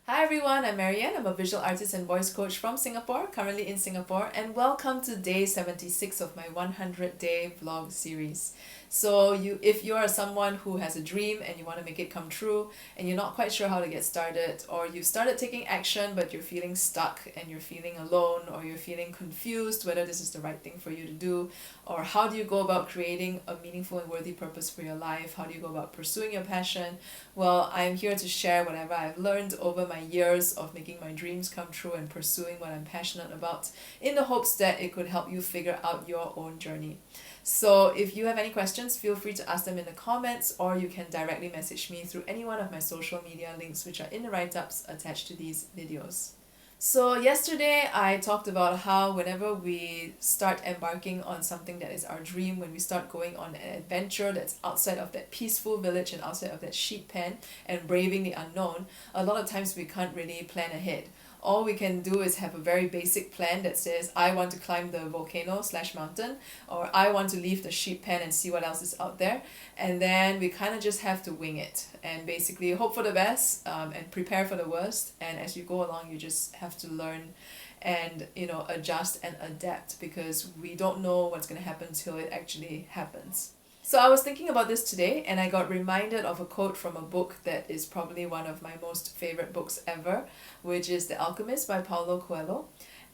Hi everyone, I'm MaryAnn. I'm a visual artist and voice coach from Singapore, currently in Singapore, and welcome to day 76 of my 100-day vlog series. So if you are someone who has a dream and you want to make it come true and you're not quite sure how to get started, or you've started taking action but you're feeling stuck and you're feeling alone, or you're feeling confused whether this is the right thing for you to do, or how do you go about creating a meaningful and worthy purpose for your life, how do you go about pursuing your passion, well, I'm here to share whatever I've learned over my years of making my dreams come true and pursuing what I'm passionate about in the hopes that it could help you figure out your own journey. So if you have any questions, feel free to ask them in the comments, or you can directly message me through any one of my social media links which are in the write-ups attached to these videos. So yesterday I talked about how whenever we start embarking on something that is our dream, when we start going on an adventure that's outside of that peaceful village and outside of that sheep pen and braving the unknown, a lot of times we can't really plan ahead. All we can do is have a very basic plan that says, I want to climb the volcano/mountain, or I want to leave the sheep pen and see what else is out there. And then we kind of just have to wing it and basically hope for the best, and prepare for the worst. And as you go along, you just have to learn and adjust and adapt, because we don't know what's going to happen till it actually happens. So I was thinking about this today, and I got reminded of a quote from a book that is probably one of my most favorite books ever, which is The Alchemist by Paulo Coelho.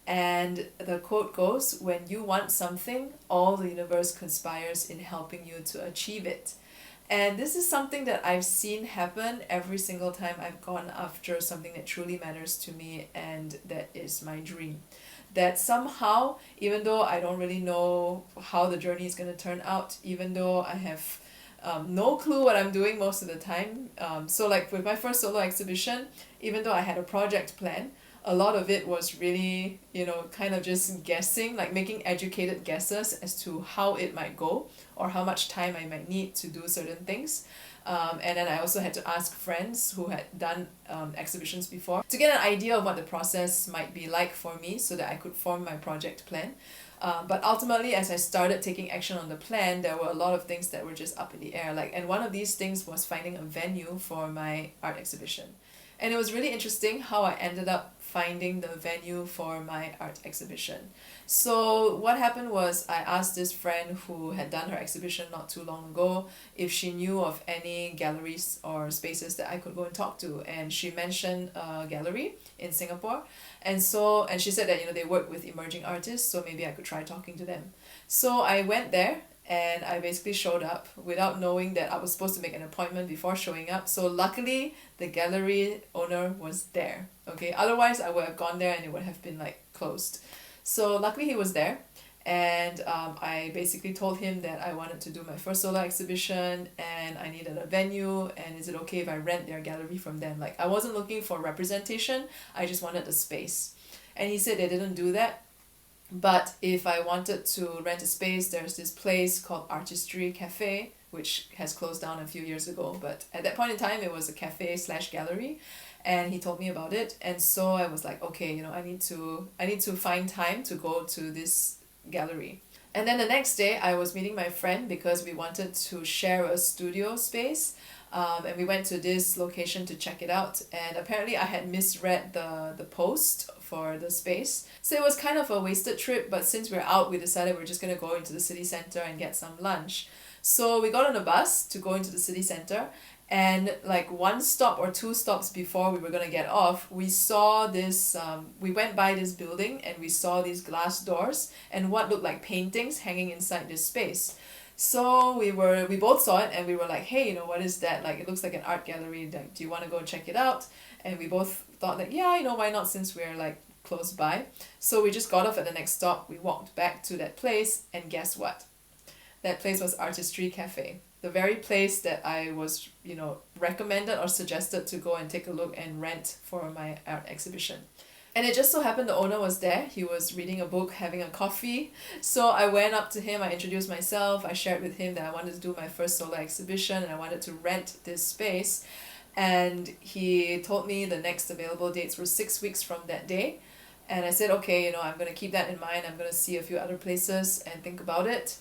And the quote goes, "When you want something, all the universe conspires in helping you to achieve it." And this is something that I've seen happen every single time I've gone after something that truly matters to me, and that is my dream. That somehow, even though I don't really know how the journey is going to turn out, even though I have no clue what I'm doing most of the time. So like with my first solo exhibition, even though I had a project plan, a lot of it was really, kind of just guessing, like making educated guesses as to how it might go or how much time I might need to do certain things. And then I also had to ask friends who had done exhibitions before to get an idea of what the process might be like for me so that I could form my project plan. But ultimately, as I started taking action on the plan, there were a lot of things that were just up in the air. And one of these things was finding a venue for my art exhibition. And it was really interesting how I ended up finding the venue for my art exhibition. So what happened was I asked this friend who had done her exhibition not too long ago if she knew of any galleries or spaces that I could go and talk to. And she mentioned a gallery in Singapore. And she said that, they work with emerging artists, so maybe I could try talking to them. So I went there. And I basically showed up without knowing that I was supposed to make an appointment before showing up. So luckily, the gallery owner was there. Okay, otherwise I would have gone there and it would have been closed. So luckily he was there. And I basically told him that I wanted to do my first solo exhibition and I needed a venue, and is it okay if I rent their gallery from them? I wasn't looking for representation, I just wanted a space. And he said they didn't do that. But if I wanted to rent a space, there's this place called Artistry Cafe, which has closed down a few years ago. But at that point in time, it was a cafe/gallery, and he told me about it. And so I was like, okay, I need to find time to go to this gallery. And then the next day, I was meeting my friend because we wanted to share a studio space. And we went to this location to check it out, and apparently I had misread the post for the space. So it was kind of a wasted trip, but since we're out, we decided we're just going to go into the city center and get some lunch. So we got on a bus to go into the city center, and one stop or two stops before we were going to get off, we saw this, we went by this building and we saw these glass doors and what looked like paintings hanging inside this space. So we both saw it and we were like, hey, what is that? It looks like an art gallery. Do you want to go check it out? And we both thought yeah, why not, since we're close by. So we just got off at the next stop. We walked back to that place, and guess what? That place was Artistry Cafe. The very place that I was, recommended or suggested to go and take a look and rent for my art exhibition. And it just so happened the owner was there. He was reading a book, having a coffee. So I went up to him, I introduced myself, I shared with him that I wanted to do my first solo exhibition and I wanted to rent this space. And he told me the next available dates were 6 weeks from that day. And I said, okay, I'm going to keep that in mind. I'm going to see a few other places and think about it.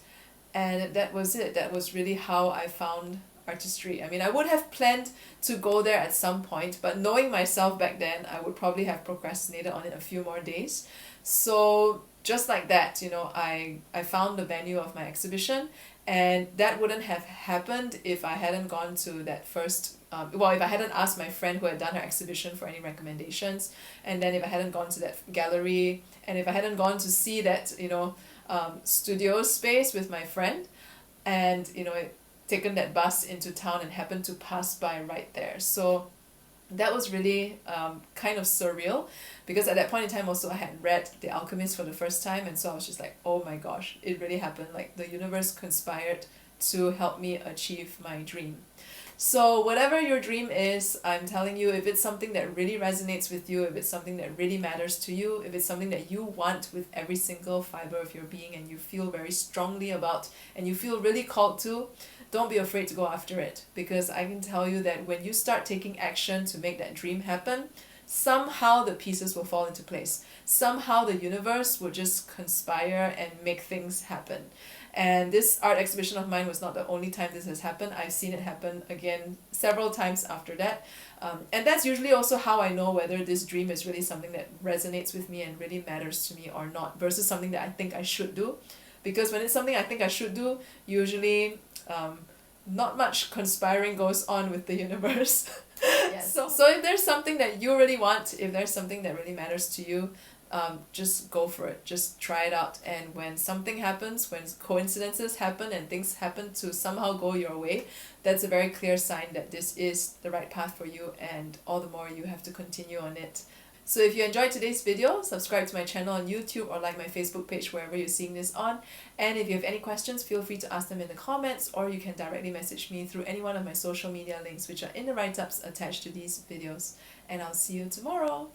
And that was it. That was really how I found artistry. I mean, I would have planned to go there at some point, but knowing myself back then, I would probably have procrastinated on it a few more days. So just like that, I found the venue of my exhibition, and that wouldn't have happened if I hadn't gone to that first if I hadn't asked my friend who had done her exhibition for any recommendations, and then if I hadn't gone to that gallery, and if I hadn't gone to see that studio space with my friend, and taken that bus into town and happened to pass by right there. So that was really kind of surreal, because at that point in time also I had read The Alchemist for the first time, and so I was just like, oh my gosh, it really happened. Like, the universe conspired to help me achieve my dream. So whatever your dream is, I'm telling you, if it's something that really resonates with you, if it's something that really matters to you, if it's something that you want with every single fiber of your being and you feel very strongly about and you feel really called to, don't be afraid to go after it. Because I can tell you that when you start taking action to make that dream happen, somehow the pieces will fall into place. Somehow the universe will just conspire and make things happen. And this art exhibition of mine was not the only time this has happened. I've seen it happen again several times after that. And that's usually also how I know whether this dream is really something that resonates with me and really matters to me or not, versus something that I think I should do. Because when it's something I think I should do, usually not much conspiring goes on with the universe. Yes. So if there's something that you really want, if there's something that really matters to you, just go for it. Just try it out. And when something happens, when coincidences happen and things happen to somehow go your way, that's a very clear sign that this is the right path for you, and all the more you have to continue on it. So if you enjoyed today's video, subscribe to my channel on YouTube or like my Facebook page wherever you're seeing this on. And if you have any questions, feel free to ask them in the comments, or you can directly message me through any one of my social media links, which are in the write-ups attached to these videos. And I'll see you tomorrow.